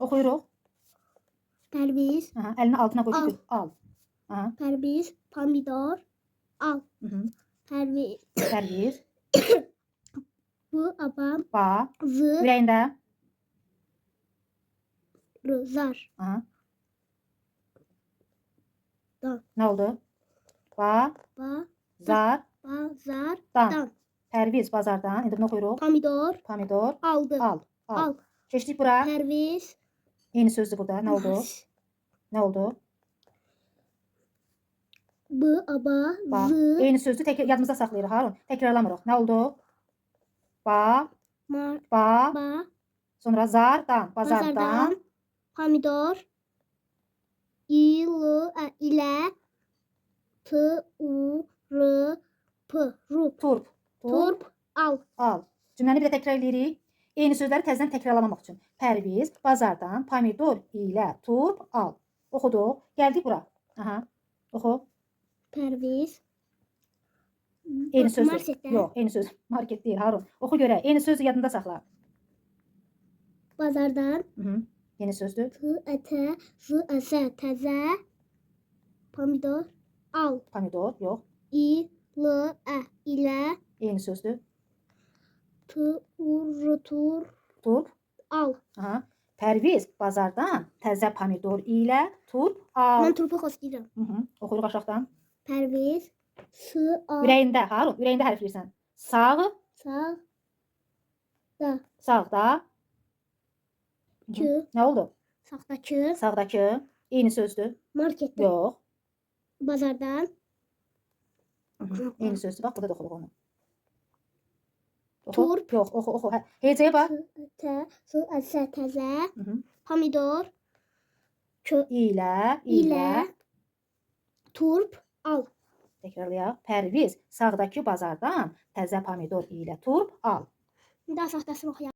Oxuyuruq. Pərviz. Aha, əlini altına qoy ki, Al. gör. Al. Aha. Pərviz. Pomidor. Al. Mhm. Pərviz. Pərviz. Bu abam. Ba. Zı. Ürəyində. Zar. Aha. Dan. Nə oldu? Ba. Zar. Bazar. Dan. Dan. Pərviz bazardan. İndi bunu oxuyuruq. Pomidor. Pomidor. Aldı. Al. Al. Keçdik bura. Pərviz. Eyni sözdür burada. Nə oldu? Nə oldu? Bu aba. Ba. Zı. Eyni sözdür. Yadımızda saxlayırıq Harun. Təkrarlamırıq. Nə oldu? Ba. Mar. Ba. Ba. Sonra zardan. Bazardan. Bazardan. Pomidor. İlə. Turp. Turp. Al. Al. Cümləni bir də təkrar edirik. Eyni sözləri təzədən təkrarlamamaq üçün. Pərviz bazardan pomidor ilə turp al. Oxuduq. Gəldik bura. Aha. Oxu. Pərviz. Eyni sözdür. Marketdə. Yox, eyni söz. Market deyil Harun. Oxu görək. Eyni sözü yadında saxla. Bazardan. Yeni sözdür. Təzə. Pomidor. Al. Pomidor. Yox. İlə. Eyni sözdür. Turp. Al. Aha. Pərviz bazardan təzə pomidor ilə turp al. Mən turpu xoşlayıram. Oxuyuruq aşağıdan. Pərviz. Ürəyində Harun. Ürəyində hərfləyirsən. Sağ. Sağda. Nə oldu? Sağdakı. Sağdakı. Eyni sözdür. Marketdə. Yox. Bazardan. Eyni sözdür. Bax, burada da oxuruq onu. Turp. Yox, oxu. Hecəyə bax. Təzə. Pomidor. İlə. Turp. Al. Təkrarlayaq. Pərviz sağdakı bazardan təzə pomidor ilə turp al. Bir daha saxtasını oxuyaq.